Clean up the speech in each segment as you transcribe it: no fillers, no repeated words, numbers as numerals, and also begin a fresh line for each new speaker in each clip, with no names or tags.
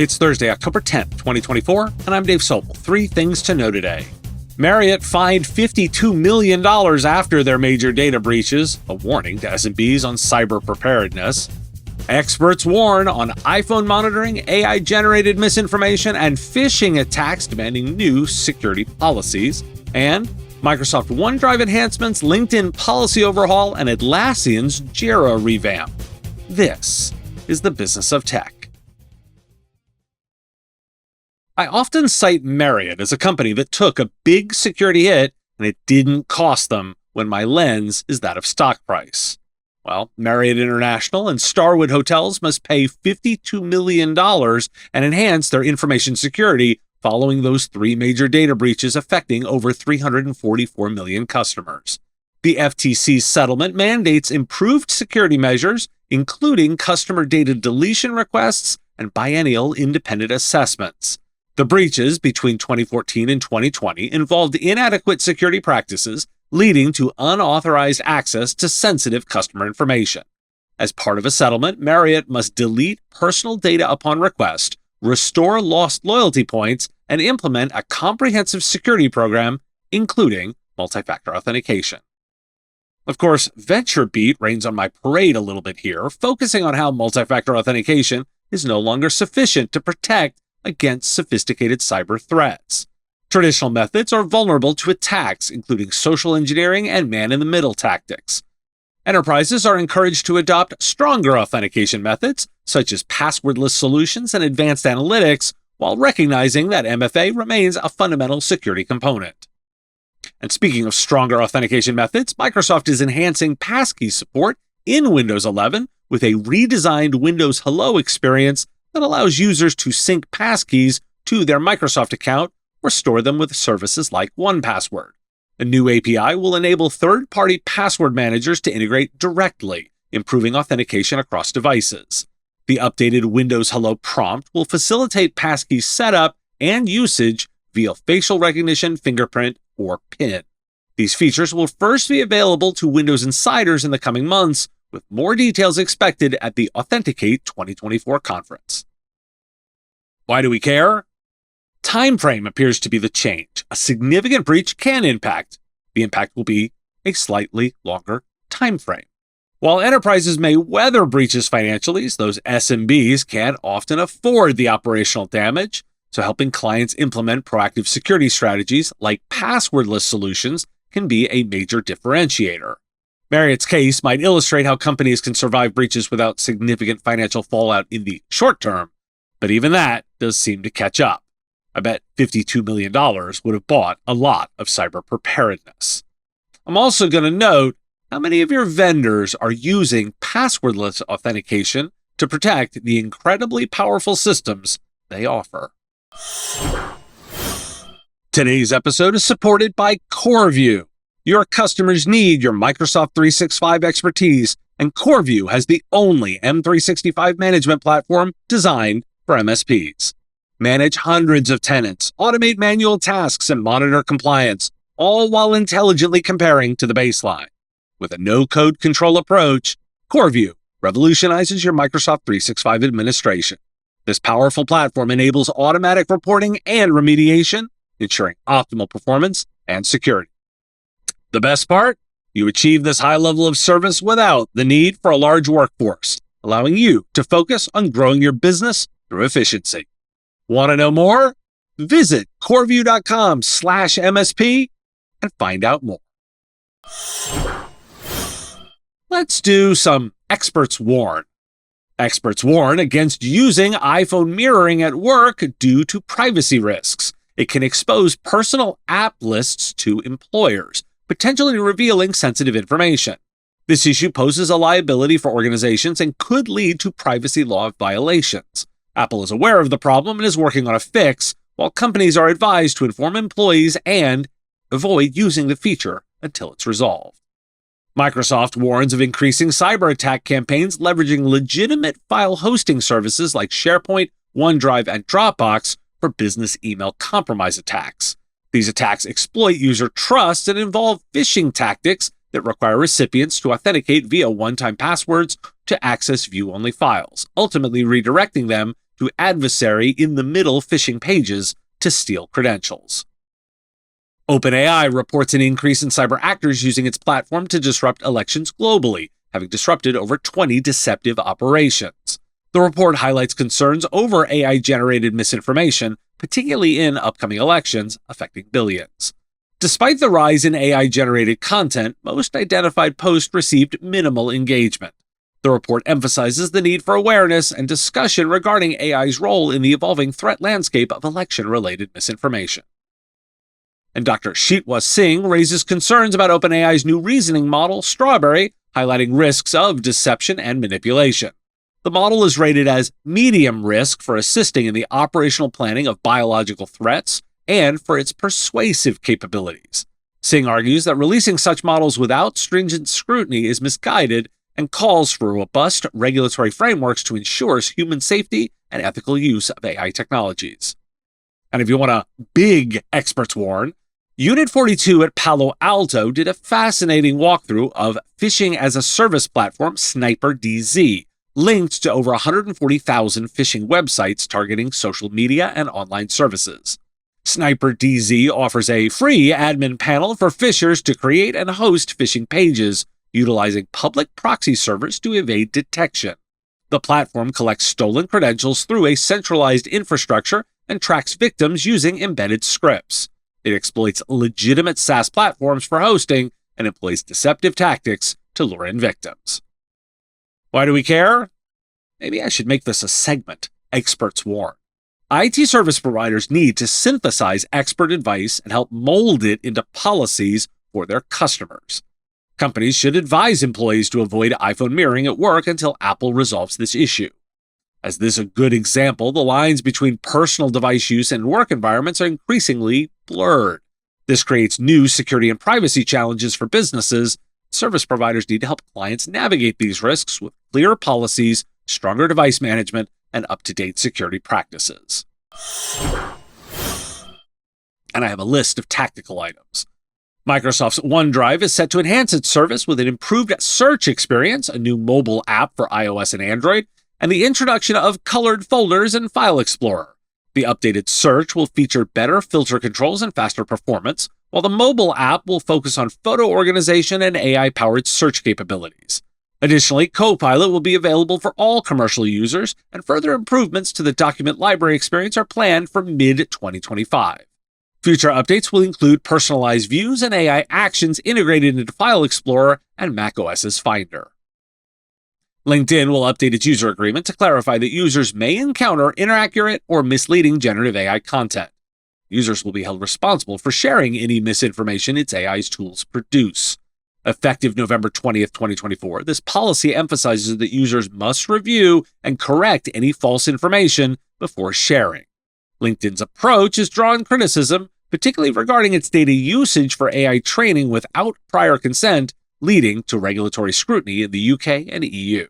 It's Thursday, October 10th, 2024, and I'm Dave Sobel. 3 things to know today. Marriott fined $52 million after their major data breaches, a warning to SMBs on cyber preparedness. Experts warn on iPhone monitoring, AI-generated misinformation, and phishing attacks demanding new security policies. And Microsoft OneDrive enhancements, LinkedIn policy overhaul, and Atlassian's Jira Revamp. This is the business of tech. I often cite Marriott as a company that took a big security hit and it didn't cost them when my lens is that of stock price. Well, Marriott International and Starwood Hotels must pay $52 million and enhance their information security following those 3 major data breaches affecting over 344 million customers. The FTC's settlement mandates improved security measures, including customer data deletion requests and biennial independent assessments. The breaches between 2014 and 2020 involved inadequate security practices, leading to unauthorized access to sensitive customer information. As part of a settlement, Marriott must delete personal data upon request, restore lost loyalty points, and implement a comprehensive security program, including multi-factor authentication. Of course, VentureBeat rains on my parade a little bit here, focusing on how multi-factor authentication is no longer sufficient to protect against sophisticated cyber threats. Traditional methods are vulnerable to attacks, including social engineering and man-in-the-middle tactics. Enterprises are encouraged to adopt stronger authentication methods, such as passwordless solutions and advanced analytics, while recognizing that MFA remains a fundamental security component. And speaking of stronger authentication methods, Microsoft is enhancing passkey support in Windows 11 with a redesigned Windows Hello experience that allows users to sync passkeys to their Microsoft account or store them with services like 1Password. A new API will enable third-party password managers to integrate directly, improving authentication across devices. The updated Windows Hello prompt will facilitate passkey setup and usage via facial recognition, fingerprint, or PIN. These features will first be available to Windows insiders in the coming months, with more details expected at the Authenticate 2024 conference. Why do we care? Time frame appears to be the change. A significant breach can impact. The impact will be a slightly longer time frame. While enterprises may weather breaches financially, those SMBs can't often afford the operational damage, so helping clients implement proactive security strategies like passwordless solutions can be a major differentiator. Marriott's case might illustrate how companies can survive breaches without significant financial fallout in the short term, but even that does seem to catch up. I bet $52 million would have bought a lot of cyber preparedness. I'm also going to note how many of your vendors are using passwordless authentication to protect the incredibly powerful systems they offer. Today's episode is supported by CoreView. Your customers need your Microsoft 365 expertise, and CoreView has the only M365 management platform designed for MSPs. Manage hundreds of tenants, automate manual tasks, and monitor compliance, all while intelligently comparing to the baseline. With a no-code control approach, CoreView revolutionizes your Microsoft 365 administration. This powerful platform enables automatic reporting and remediation, ensuring optimal performance and security. The best part? You achieve this high level of service without the need for a large workforce, allowing you to focus on growing your business through efficiency. Want to know more? Visit coreview.com/MSP and find out more. Let's do some experts warn. Experts warn against using iPhone mirroring at work due to privacy risks. It can expose personal app lists to employers, potentially revealing sensitive information. This issue poses a liability for organizations and could lead to privacy law violations. Apple is aware of the problem and is working on a fix, while companies are advised to inform employees and avoid using the feature until it's resolved. Microsoft warns of increasing cyberattack campaigns leveraging legitimate file hosting services like SharePoint, OneDrive, and Dropbox for business email compromise attacks. These attacks exploit user trust and involve phishing tactics that require recipients to authenticate via one-time passwords to access view-only files, ultimately redirecting them to adversary in the middle phishing pages to steal credentials. OpenAI reports an increase in cyber actors using its platform to disrupt elections globally, having disrupted over 20 deceptive operations. The report highlights concerns over AI-generated misinformation, particularly in upcoming elections, affecting billions. Despite the rise in AI-generated content, most identified posts received minimal engagement. The report emphasizes the need for awareness and discussion regarding AI's role in the evolving threat landscape of election-related misinformation. And Dr. Shitwa Singh raises concerns about OpenAI's new reasoning model, Strawberry, highlighting risks of deception and manipulation. The model is rated as medium risk for assisting in the operational planning of biological threats and for its persuasive capabilities. Singh argues that releasing such models without stringent scrutiny is misguided and calls for robust regulatory frameworks to ensure human safety and ethical use of AI technologies. And if you want a big experts warn, Unit 42 at Palo Alto did a fascinating walkthrough of phishing as a service platform SniperDZ, linked to over 140,000 phishing websites targeting social media and online services. SniperDZ offers a free admin panel for phishers to create and host phishing pages, utilizing public proxy servers to evade detection. The platform collects stolen credentials through a centralized infrastructure and tracks victims using embedded scripts. It exploits legitimate SaaS platforms for hosting and employs deceptive tactics to lure in victims. Why do we care? Maybe I should make this a segment, Experts Warn. IT service providers need to synthesize expert advice and help mold it into policies for their customers. Companies should advise employees to avoid iPhone mirroring at work until Apple resolves this issue. As this is a good example, the lines between personal device use and work environments are increasingly blurred. This creates new security and privacy challenges for businesses. Service providers need to help clients navigate these risks with clearer policies, stronger device management, and up-to-date security practices. And I have a list of tactical items. Microsoft's OneDrive is set to enhance its service with an improved search experience, a new mobile app for iOS and Android, and the introduction of colored folders and File Explorer. The updated search will feature better filter controls and faster performance, while the mobile app will focus on photo organization and AI-powered search capabilities. Additionally, Copilot will be available for all commercial users, and further improvements to the document library experience are planned for mid-2025. Future updates will include personalized views and AI actions integrated into File Explorer and macOS's Finder. LinkedIn will update its user agreement to clarify that users may encounter inaccurate or misleading generative AI content. Users will be held responsible for sharing any misinformation its AI's tools produce. Effective November 20th, 2024, this policy emphasizes that users must review and correct any false information before sharing. LinkedIn's approach is drawing criticism, particularly regarding its data usage for AI training without prior consent, leading to regulatory scrutiny in the UK and EU.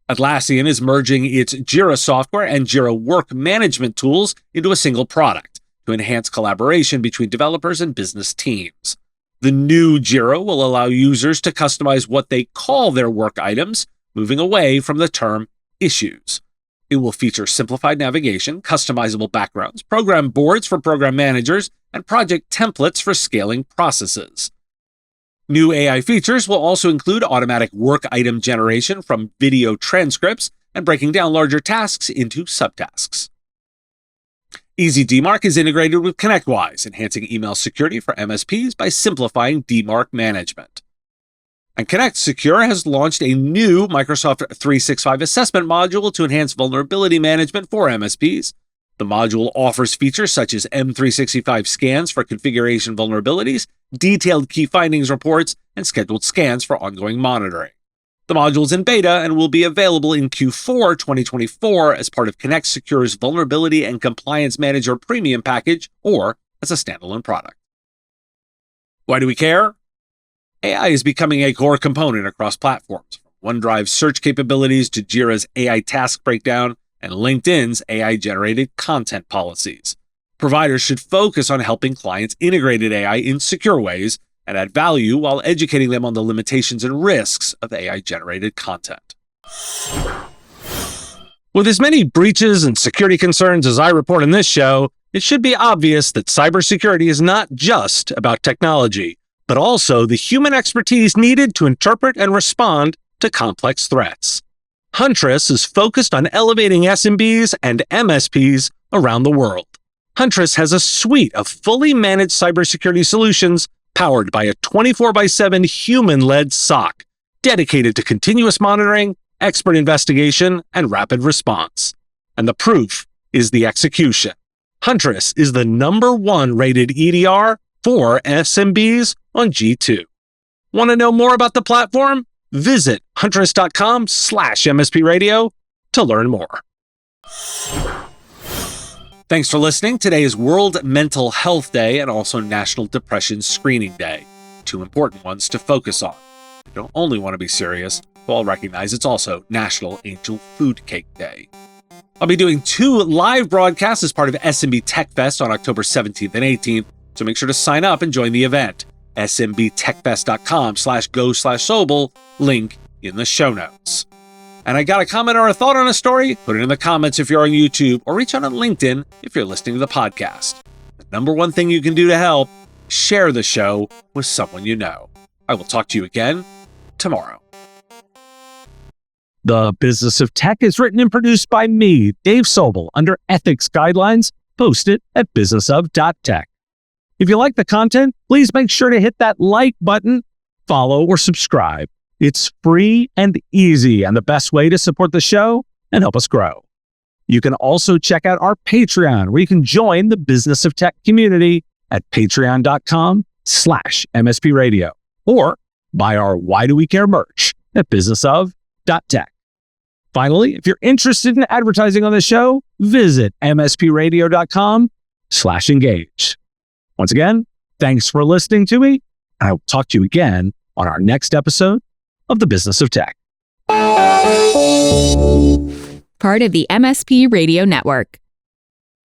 Atlassian is merging its Jira software and Jira work management tools into a single product to enhance collaboration between developers and business teams. The new Jira will allow users to customize what they call their work items, moving away from the term issues. It will feature simplified navigation, customizable backgrounds, program boards for program managers, and project templates for scaling processes. New AI features will also include automatic work item generation from video transcripts and breaking down larger tasks into subtasks. Easy DMARC is integrated with ConnectWise, enhancing email security for MSPs by simplifying DMARC management. And Connect Secure has launched a new Microsoft 365 assessment module to enhance vulnerability management for MSPs. The module offers features such as M365 scans for configuration vulnerabilities, detailed key findings reports, and scheduled scans for ongoing monitoring. The module is in beta and will be available in Q4 2024 as part of Connect Secure's Vulnerability and Compliance Manager Premium package or as a standalone product. Why do we care? AI is becoming a core component across platforms, from OneDrive's search capabilities to Jira's AI task breakdown and LinkedIn's AI-generated content policies. Providers should focus on helping clients integrate AI in secure ways and add value while educating them on the limitations and risks of AI-generated content. With as many breaches and security concerns as I report in this show, it should be obvious that cybersecurity is not just about technology, but also the human expertise needed to interpret and respond to complex threats. Huntress is focused on elevating SMBs and MSPs around the world. Huntress has a suite of fully managed cybersecurity solutions powered by a 24/7 human-led SOC, dedicated to continuous monitoring, expert investigation, and rapid response. And the proof is the execution. Huntress is the #1 rated EDR for SMBs on G2. Want to know more about the platform? Visit huntress.com/MSP Radio to learn more. Thanks for listening. Today is World Mental Health Day and also National Depression Screening Day. Two important ones to focus on. You don't only want to be serious, but I'll recognize it's also National Angel Food Cake Day. I'll be doing 2 live broadcasts as part of SMB Tech Fest on October 17th and 18th, so make sure to sign up and join the event. smbtechfest.com/go/Sobel, link in the show notes. And I got a comment or a thought on a story? Put it in the comments if you're on YouTube, or reach out on LinkedIn if you're listening to the podcast. The #1 thing you can do to help, share the show with someone you know. I will talk to you again tomorrow. The Business of Tech is written and produced by me, Dave Sobel, under ethics guidelines posted at businessof.tech. If you like the content, please make sure to hit that like button, follow, or subscribe. It's free and easy and the best way to support the show and help us grow. You can also check out our Patreon, where you can join the Business of Tech community at patreon.com/MSP Radio, or buy our Why Do We Care merch at businessof.tech. Finally, if you're interested in advertising on the show, visit mspradio.com/engage. Once again, thanks for listening to me. I will talk to you again on our next episode of The Business of Tech.
Part of the MSP Radio Network.